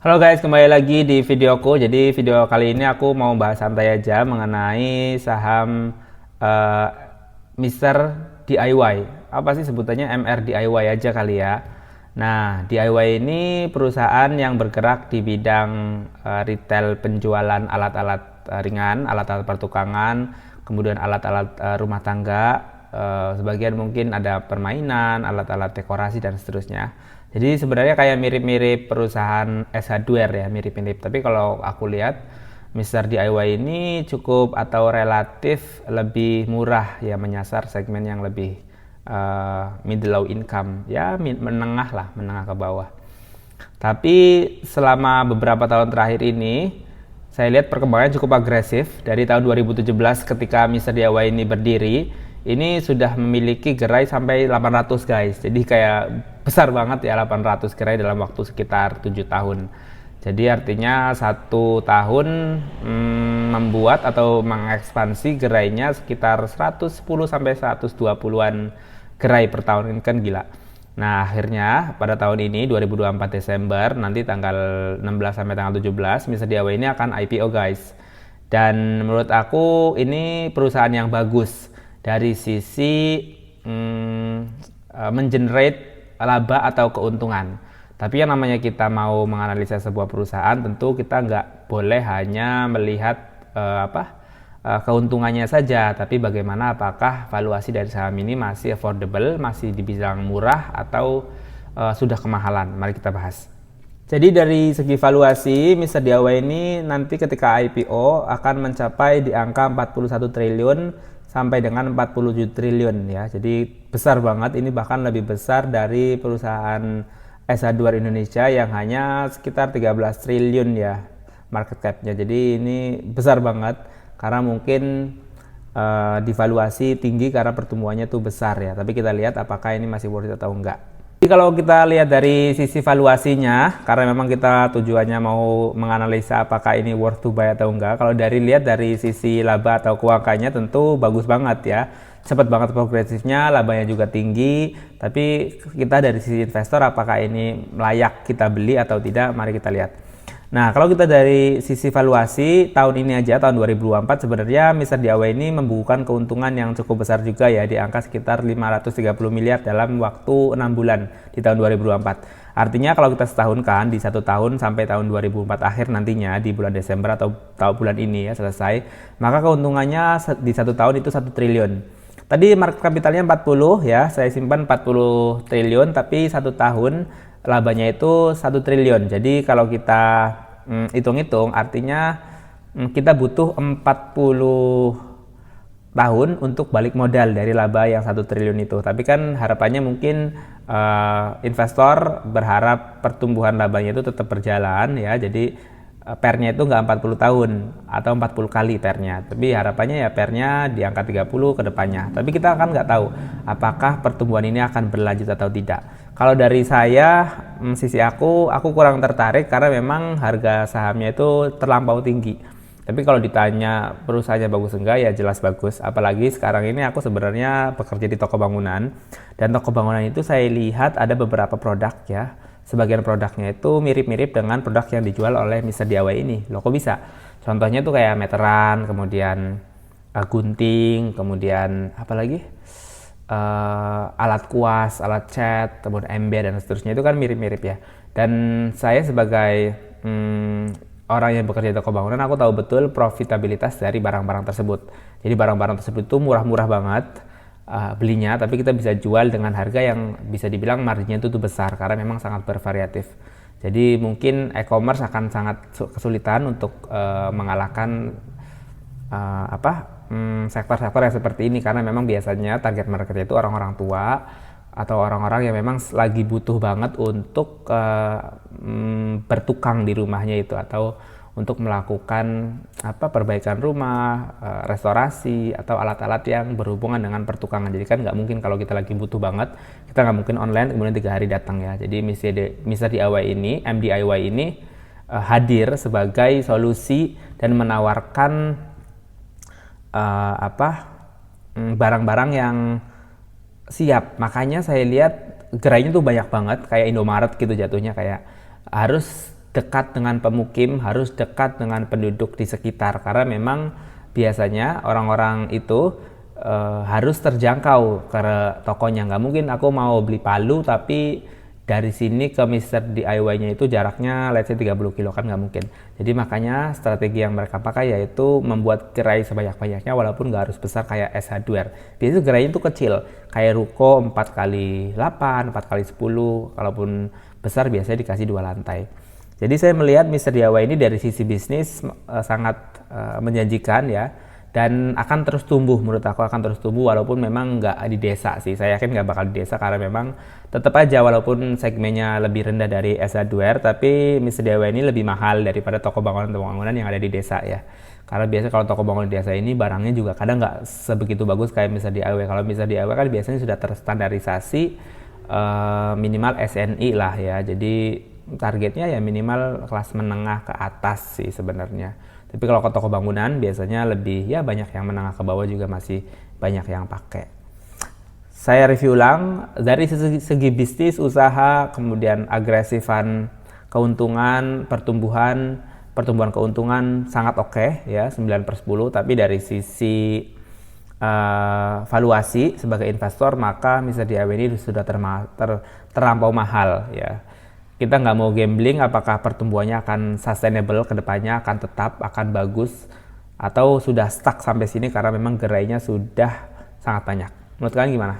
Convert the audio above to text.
Halo guys, kembali lagi di videoku. Jadi video kali ini aku mau bahas santai aja mengenai saham eh, Mr. DIY. Apa sih sebutannya MR DIY aja kali ya. Nah, DIY ini perusahaan yang bergerak di bidang retail penjualan alat-alat ringan, alat-alat pertukangan, kemudian alat-alat rumah tangga, sebagian mungkin ada permainan, alat-alat dekorasi dan seterusnya. Jadi sebenarnya kayak mirip-mirip perusahaan S Hardware ya, mirip-mirip. Tapi kalau aku lihat Mr. DIY ini cukup atau relatif lebih murah ya, menyasar segmen yang lebih middle low income ya, menengah lah, menengah ke bawah. Tapi selama beberapa tahun terakhir ini saya lihat perkembangannya cukup agresif. Dari tahun 2017 ketika Mr. DIY ini berdiri, ini sudah memiliki gerai sampai 800 guys. Jadi kayak besar banget ya, 800 gerai dalam waktu sekitar 7 tahun. Jadi artinya satu tahun membuat atau mengekspansi gerainya sekitar 110 sampai 120-an gerai per tahun. Ini kan gila. Nah, akhirnya pada tahun ini 2024 Desember nanti tanggal 16 sampai tanggal 17 Mr. DIY ini akan IPO guys. Dan menurut aku ini perusahaan yang bagus dari sisi mengenerate laba atau keuntungan. Tapi yang namanya kita mau menganalisa sebuah perusahaan, tentu kita nggak boleh hanya melihat keuntungannya saja, tapi bagaimana apakah valuasi dari saham ini masih affordable, masih dibilang murah atau sudah kemahalan. Mari kita bahas. Jadi dari segi valuasi, Mr. DIY ini nanti ketika IPO akan mencapai di angka 41 triliun sampai dengan 47 triliun ya. Jadi besar banget, ini bahkan lebih besar dari perusahaan S-Hardware Indonesia yang hanya sekitar 13 triliun ya market cap-nya. Jadi ini besar banget karena mungkin divaluasi tinggi karena pertumbuhannya tuh besar ya. Tapi kita lihat apakah ini masih worth it atau enggak. Jadi kalau kita lihat dari sisi valuasinya, karena memang kita tujuannya mau menganalisa apakah ini worth to buy atau enggak. Kalau lihat dari sisi laba atau keuangannya tentu bagus banget ya. Cepat banget progresifnya, labanya juga tinggi. Tapi kita dari sisi investor apakah ini layak kita beli atau tidak, mari kita lihat. Nah, kalau kita dari sisi valuasi tahun ini aja, tahun 2024 sebenarnya Mr. DIY ini membukukan keuntungan yang cukup besar juga ya, di angka sekitar 530 miliar dalam waktu 6 bulan di tahun 2024. Artinya kalau kita setahunkan di satu tahun sampai tahun 2004 akhir nantinya di bulan Desember atau bulan ini ya selesai, maka keuntungannya di satu tahun itu 1 triliun. Tadi market kapitalnya 40 ya, saya simpan 40 triliun, tapi satu tahun labanya itu 1 triliun. Jadi kalau kita hitung-hitung artinya kita butuh 40 tahun untuk balik modal dari laba yang 1 triliun itu. Tapi kan harapannya mungkin investor berharap pertumbuhan labanya itu tetap berjalan ya. Jadi pernya itu nggak 40 tahun atau 40 kali pernya, tapi harapannya ya pernya di angka 30 ke depannya. Tapi kita kan nggak tahu apakah pertumbuhan ini akan berlanjut atau tidak. Kalau dari saya, sisi aku kurang tertarik karena memang harga sahamnya itu terlampau tinggi. Tapi kalau ditanya perusahaannya bagus enggak, ya jelas bagus. Apalagi sekarang ini aku sebenarnya bekerja di toko bangunan, dan toko bangunan itu saya lihat ada beberapa produk ya. Sebagian produknya itu mirip-mirip dengan produk yang dijual oleh Mr. DIY ini. Loh kok bisa? Contohnya tuh kayak meteran, kemudian gunting, kemudian apa lagi? Alat kuas, alat cat, kemudian ember dan seterusnya itu kan mirip-mirip ya. Dan saya sebagai orang yang bekerja di toko bangunan, aku tahu betul profitabilitas dari barang-barang tersebut. Jadi barang-barang tersebut itu murah-murah banget belinya, tapi kita bisa jual dengan harga yang bisa dibilang marginnya itu besar karena memang sangat bervariatif. Jadi mungkin e-commerce akan sangat kesulitan untuk mengalahkan sektor-sektor yang seperti ini karena memang biasanya target marketnya itu orang-orang tua atau orang-orang yang memang lagi butuh banget untuk bertukang di rumahnya itu, atau untuk melakukan perbaikan rumah, restorasi atau alat-alat yang berhubungan dengan pertukangan. Jadi kan nggak mungkin kalau kita lagi butuh banget, kita nggak mungkin online kemudian 3 hari datang ya. Jadi Mr. DIY ini, MDIY ini hadir sebagai solusi dan menawarkan barang-barang yang siap. Makanya saya lihat gerainya tuh banyak banget kayak Indomaret gitu jatuhnya, kayak harus dekat dengan pemukim, harus dekat dengan penduduk di sekitar, karena memang biasanya orang-orang itu harus terjangkau ke tokonya. Nggak mungkin aku mau beli palu tapi dari sini ke Mister DIY-nya itu jaraknya let's say 30 kilo, kan nggak mungkin. Jadi makanya strategi yang mereka pakai yaitu membuat gerai sebanyak-banyaknya walaupun nggak harus besar kayak SH Duer. Biasanya gerainya itu kecil, kayak ruko 4x8, 4x10, kalaupun besar biasanya dikasih 2 lantai. Jadi saya melihat Mister DIY ini dari sisi bisnis sangat menjanjikan ya, dan akan terus tumbuh, menurut aku akan terus tumbuh walaupun memang nggak di desa sih. Saya yakin nggak bakal di desa karena memang tetap aja walaupun segmennya lebih rendah dari SH Duer, tapi Mister DIY ini lebih mahal daripada toko bangunan-bangunan yang ada di desa ya. Karena biasanya kalau toko bangunan di desa ini barangnya juga kadang nggak sebegitu bagus kayak Mister DIY. Kalau Mister DIY kan biasanya sudah terstandarisasi minimal SNI lah ya. Jadi targetnya ya minimal kelas menengah ke atas sih sebenarnya. Tapi kalau ke toko bangunan biasanya lebih ya banyak yang menengah ke bawah juga masih banyak yang pakai. Saya review ulang dari segi bisnis, usaha, kemudian agresifan keuntungan, pertumbuhan keuntungan sangat oke ya 9/10, tapi dari sisi valuasi sebagai investor maka Mister DIY ini sudah terlampau mahal ya. Kita nggak mau gambling apakah pertumbuhannya akan sustainable ke depannya, akan tetap, akan bagus, atau sudah stuck sampai sini karena memang gerainya sudah sangat banyak. Menurut kalian gimana?